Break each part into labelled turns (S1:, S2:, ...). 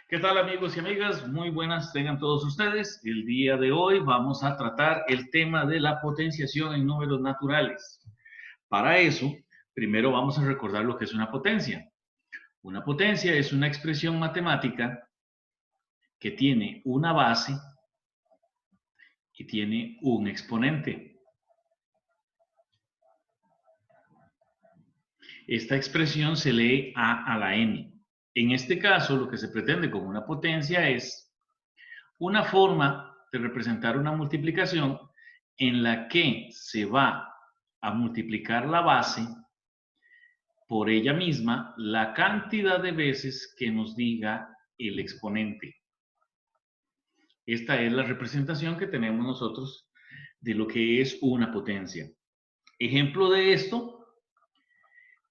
S1: ¿Qué tal amigos y amigas? Muy buenas tengan todos ustedes. El día de hoy vamos a tratar el tema de la potenciación en números naturales. Para eso, primero vamos a recordar lo que es una potencia. Una potencia es una expresión matemática que tiene una base y tiene un exponente. Esta expresión se lee a la n. En este caso, lo que se pretende con una potencia es una forma de representar una multiplicación en la que se va a multiplicar la base por ella misma la cantidad de veces que nos diga el exponente. Esta es la representación que tenemos nosotros de lo que es una potencia. Ejemplo de esto,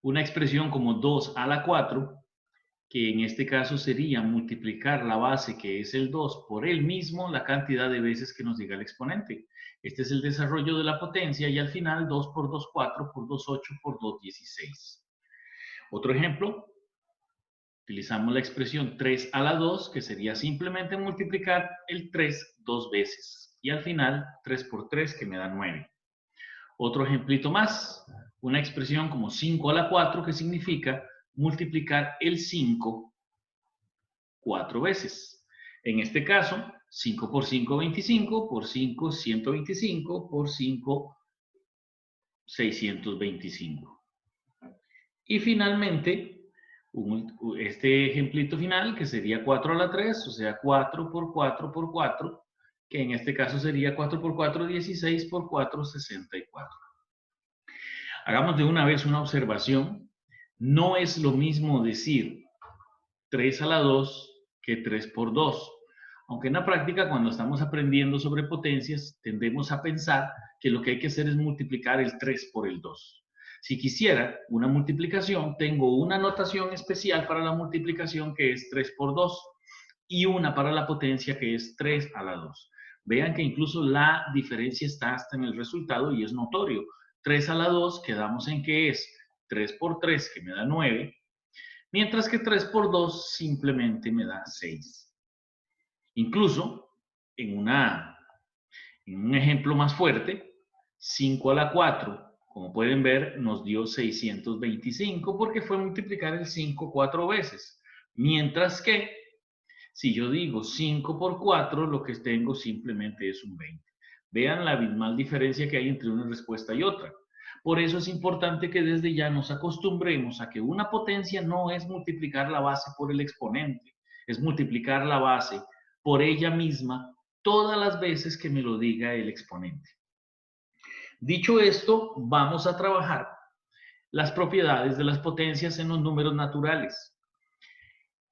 S1: una expresión como 2 a la 4, que en este caso sería multiplicar la base, que es el 2, por él mismo, la cantidad de veces que nos diga el exponente. Este es el desarrollo de la potencia y al final 2 por 2, 4, por 2, 8, por 2, 16. Otro ejemplo, utilizamos la expresión 3 a la 2, que sería simplemente multiplicar el 3 dos veces. Y al final 3 por 3, que me da 9. Otro ejemplito más, una expresión como 5 a la 4, que significa multiplicar el 5 4 veces. En este caso, 5 por 5, 25, por 5, 125, por 5, 625. Y finalmente, este ejemplito final, que sería 4 a la 3, o sea, 4 por 4 por 4, que en este caso sería 4 por 4, 16, por 4, 64. Hagamos de una vez una observación. No es lo mismo decir 3 a la 2 que 3 por 2. Aunque en la práctica, cuando estamos aprendiendo sobre potencias, tendemos a pensar que lo que hay que hacer es multiplicar el 3 por el 2. Si quisiera una multiplicación, tengo una notación especial para la multiplicación que es 3 por 2 y una para la potencia que es 3 a la 2. Vean que incluso la diferencia está hasta en el resultado y es notorio. 3 a la 2 quedamos en que es 3 por 3, que me da 9, mientras que 3 por 2 simplemente me da 6. Incluso, en un ejemplo más fuerte, 5 a la 4, como pueden ver, nos dio 625 porque fue multiplicar el 5 4 veces. Mientras que, si yo digo 5 por 4, lo que tengo simplemente es un 20. Vean la abismal diferencia que hay entre una respuesta y otra. Por eso es importante que desde ya nos acostumbremos a que una potencia no es multiplicar la base por el exponente, es multiplicar la base por ella misma todas las veces que me lo diga el exponente. Dicho esto, vamos a trabajar las propiedades de las potencias en los números naturales.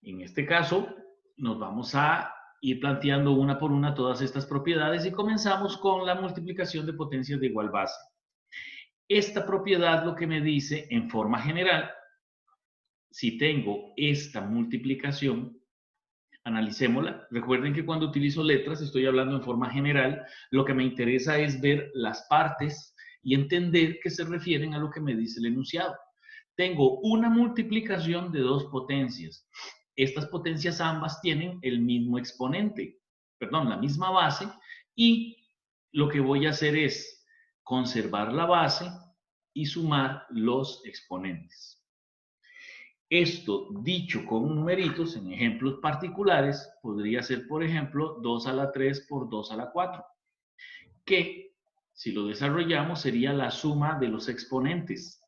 S1: En este caso, nos vamos a ir planteando una por una todas estas propiedades y comenzamos con la multiplicación de potencias de igual base. Esta propiedad lo que me dice en forma general, si tengo esta multiplicación, analicémosla. Recuerden que cuando utilizo letras estoy hablando en forma general. Lo que me interesa es ver las partes y entender que se refieren a lo que me dice el enunciado. Tengo una multiplicación de dos potencias. Estas potencias ambas tienen el mismo exponente, perdón, la misma base, y lo que voy a hacer es conservar la base y sumar los exponentes. Esto, dicho con numeritos, en ejemplos particulares, podría ser, por ejemplo, 2 a la 3 por 2 a la 4, que, si lo desarrollamos, sería la suma de los exponentes.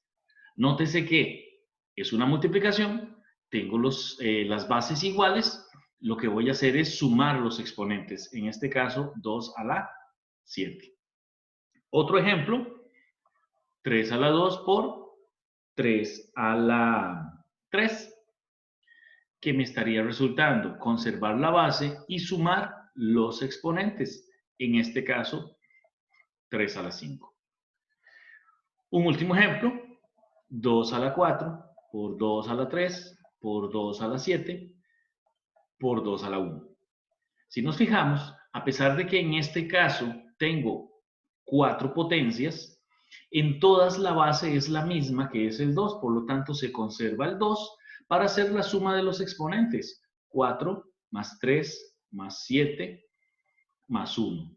S1: Nótese que es una multiplicación, tengo las bases iguales, lo que voy a hacer es sumar los exponentes, en este caso 2 a la 7. Otro ejemplo, 3 a la 2 por 3 a la 3. ¿Qué me estaría resultando? Conservar la base y sumar los exponentes, en este caso 3 a la 5. Un último ejemplo, 2 a la 4 por 2 a la 3 por 2 a la 7 por 2 a la 1. Si nos fijamos, a pesar de que en este caso tengo 4 potencias, en todas la base es la misma, que es el 2, por lo tanto se conserva el 2 para hacer la suma de los exponentes. 4 más 3, más 7, más 1.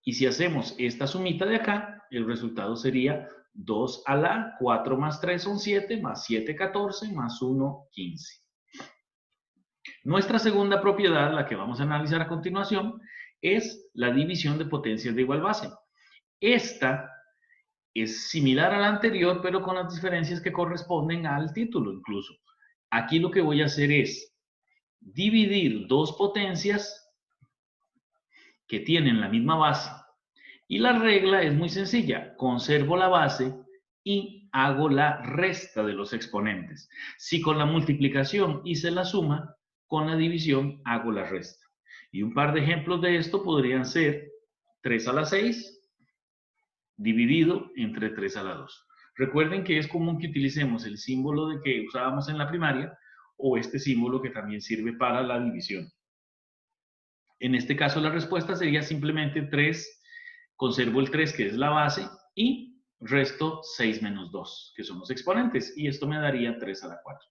S1: Y si hacemos esta sumita de acá, el resultado sería 2 a la 4 más 3 son 7, más 7, 14, más 1, 15. Nuestra segunda propiedad, la que vamos a analizar a continuación, es la división de potencias de igual base. Esta es similar a la anterior, pero con las diferencias que corresponden al título incluso. Aquí lo que voy a hacer es dividir dos potencias que tienen la misma base. Y la regla es muy sencilla. Conservo la base y hago la resta de los exponentes. Si con la multiplicación hice la suma, con la división hago la resta. Y un par de ejemplos de esto podrían ser 3 a la 6 dividido entre 3 a la 2. Recuerden que es común que utilicemos el símbolo de que usábamos en la primaria o este símbolo que también sirve para la división. En este caso la respuesta sería simplemente 3, conservo el 3 que es la base y resto 6 menos 2 que son los exponentes y esto me daría 3 a la 4.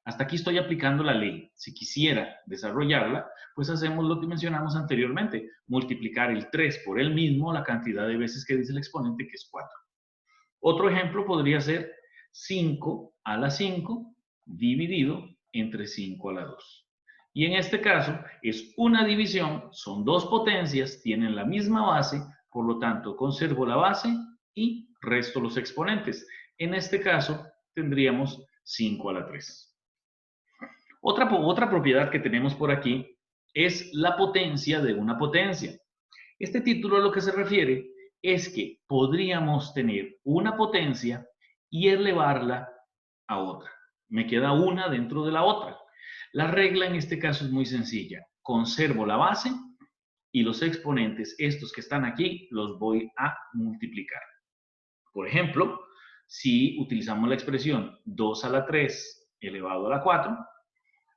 S1: Hasta aquí estoy aplicando la ley. Si quisiera desarrollarla, pues hacemos lo que mencionamos anteriormente, multiplicar el 3 por el mismo, la cantidad de veces que dice el exponente, que es 4. Otro ejemplo podría ser 5 a la 5 dividido entre 5 a la 2. Y en este caso es una división, son dos potencias, tienen la misma base, por lo tanto conservo la base y resto los exponentes. En este caso tendríamos 5 a la 3. Otra propiedad que tenemos por aquí es la potencia de una potencia. Este título a lo que se refiere es que podríamos tener una potencia y elevarla a otra. Me queda una dentro de la otra. La regla en este caso es muy sencilla. Conservo la base y los exponentes, estos que están aquí, los voy a multiplicar. Por ejemplo, si utilizamos la expresión 2 a la 3 elevado a la 4,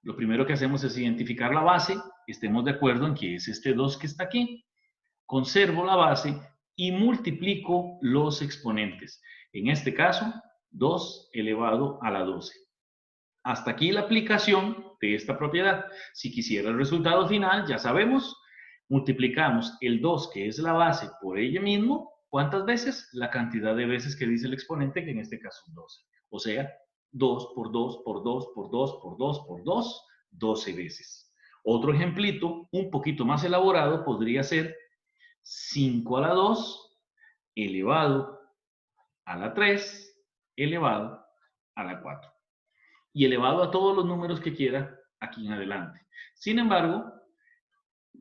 S1: lo primero que hacemos es identificar la base, estemos de acuerdo en que es este 2 que está aquí, conservo la base y multiplico los exponentes. En este caso, 2 elevado a la 12. Hasta aquí la aplicación de esta propiedad. Si quisiera el resultado final, ya sabemos, multiplicamos el 2, que es la base, por ella mismo. ¿Cuántas veces? La cantidad de veces que dice el exponente, que en este caso es 12. O sea, 2 por 2 por 2 por 2 por 2 por 2, 12 veces. Otro ejemplito, un poquito más elaborado, podría ser 5 a la 2 elevado a la 3 elevado a la 4. Y elevado a todos los números que quiera aquí en adelante. Sin embargo,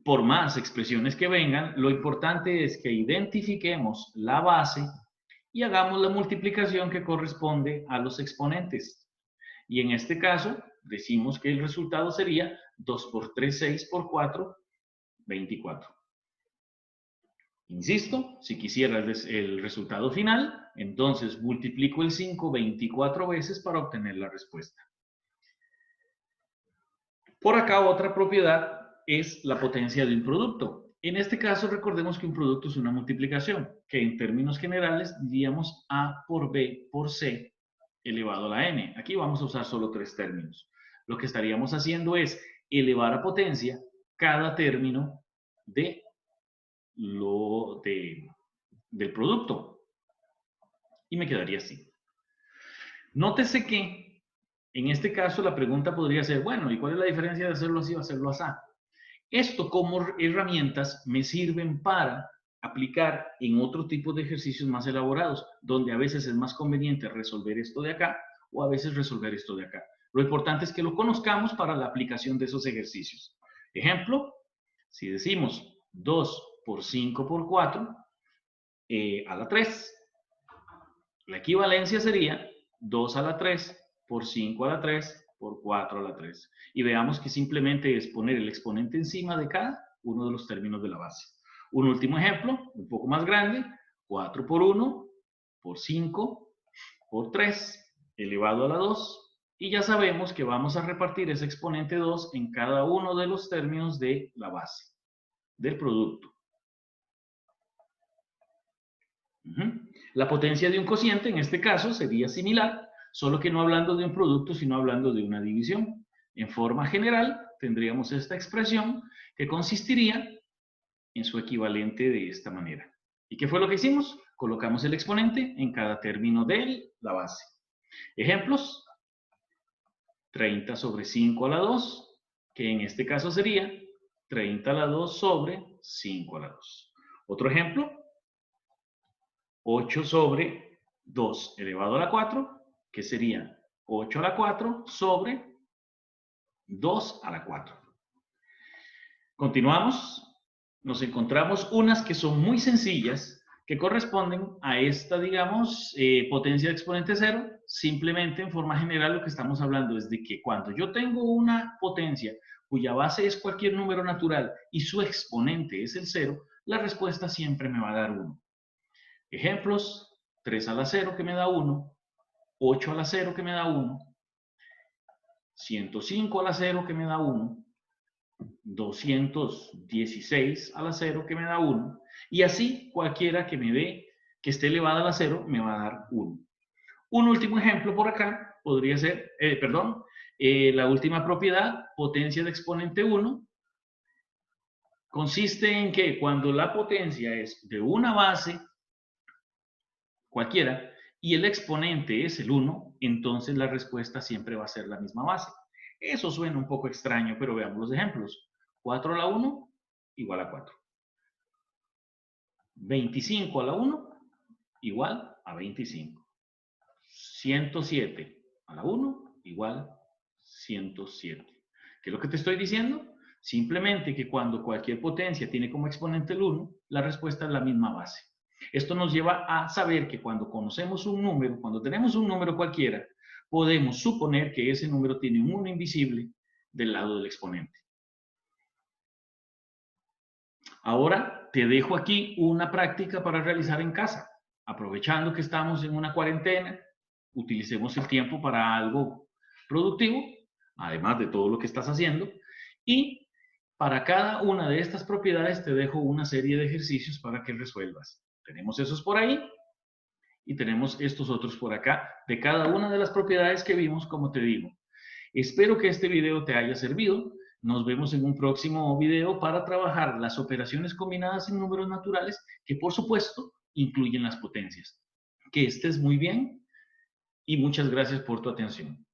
S1: por más expresiones que vengan, lo importante es que identifiquemos la base y hagamos la multiplicación que corresponde a los exponentes. Y en este caso, decimos que el resultado sería 2 por 3, 6 por 4, 24. Insisto, si quisiera el resultado final, entonces multiplico el 5 24 veces para obtener la respuesta. Por acá otra propiedad es la potencia de un producto. En este caso recordemos que un producto es una multiplicación, que en términos generales diríamos A por B por C elevado a la N. Aquí vamos a usar solo tres términos. Lo que estaríamos haciendo es elevar a potencia cada término del producto. Y me quedaría así. Nótese que en este caso la pregunta podría ser, bueno, ¿y cuál es la diferencia de hacerlo así o hacerlo así? Esto como herramientas me sirven para aplicar en otro tipo de ejercicios más elaborados, donde a veces es más conveniente resolver esto de acá o a veces resolver esto de acá. Lo importante es que lo conozcamos para la aplicación de esos ejercicios. Ejemplo, si decimos 2 por 5 por 4 a la 3, la equivalencia sería 2 a la 3 por 5 a la 3 por 4 a la 3. Y veamos que simplemente es poner el exponente encima de cada uno de los términos de la base. Un último ejemplo, un poco más grande, 4 por 1 por 5 por 3 elevado a la 2. Y ya sabemos que vamos a repartir ese exponente 2 en cada uno de los términos de la base, del producto. La potencia de un cociente en este caso sería similar, solo que no hablando de un producto, sino hablando de una división. En forma general, tendríamos esta expresión que consistiría en su equivalente de esta manera. ¿Y qué fue lo que hicimos? Colocamos el exponente en cada término de la base. Ejemplos: 30 sobre 5 a la 2, que en este caso sería 30 a la 2 sobre 5 a la 2. Otro ejemplo: 8 sobre 2 elevado a la 4, que sería 8 a la 4 sobre 2 a la 4. Continuamos. Nos encontramos unas que son muy sencillas, que corresponden a esta, digamos, potencia de exponente cero. Simplemente, en forma general, lo que estamos hablando es de que cuando yo tengo una potencia cuya base es cualquier número natural y su exponente es el cero, la respuesta siempre me va a dar 1. Ejemplos: 3 a la 0 que me da 1, 8 a la 0 que me da 1, 105 a la 0 que me da 1, 216 a la 0 que me da 1, y así cualquiera que me dé que esté elevada a la 0 me va a dar 1. Un último ejemplo por acá podría ser, la última propiedad, potencia de exponente 1, consiste en que cuando la potencia es de una base cualquiera y el exponente es el 1, entonces la respuesta siempre va a ser la misma base. Eso suena un poco extraño, pero veamos los ejemplos. 4 a la 1 igual a 4. 25 a la 1 igual a 25. 107 a la 1 igual 107. ¿Qué es lo que te estoy diciendo? Simplemente que cuando cualquier potencia tiene como exponente el 1, la respuesta es la misma base. Esto nos lleva a saber que cuando conocemos un número, cuando tenemos un número cualquiera, podemos suponer que ese número tiene un 1 invisible del lado del exponente. Ahora te dejo aquí una práctica para realizar en casa. Aprovechando que estamos en una cuarentena, utilicemos el tiempo para algo productivo, además de todo lo que estás haciendo. Y para cada una de estas propiedades te dejo una serie de ejercicios para que resuelvas. Tenemos esos por ahí y tenemos estos otros por acá, de cada una de las propiedades que vimos, como te digo. Espero que este video te haya servido. Nos vemos en un próximo video para trabajar las operaciones combinadas en números naturales, que por supuesto incluyen las potencias. Que estés muy bien y muchas gracias por tu atención.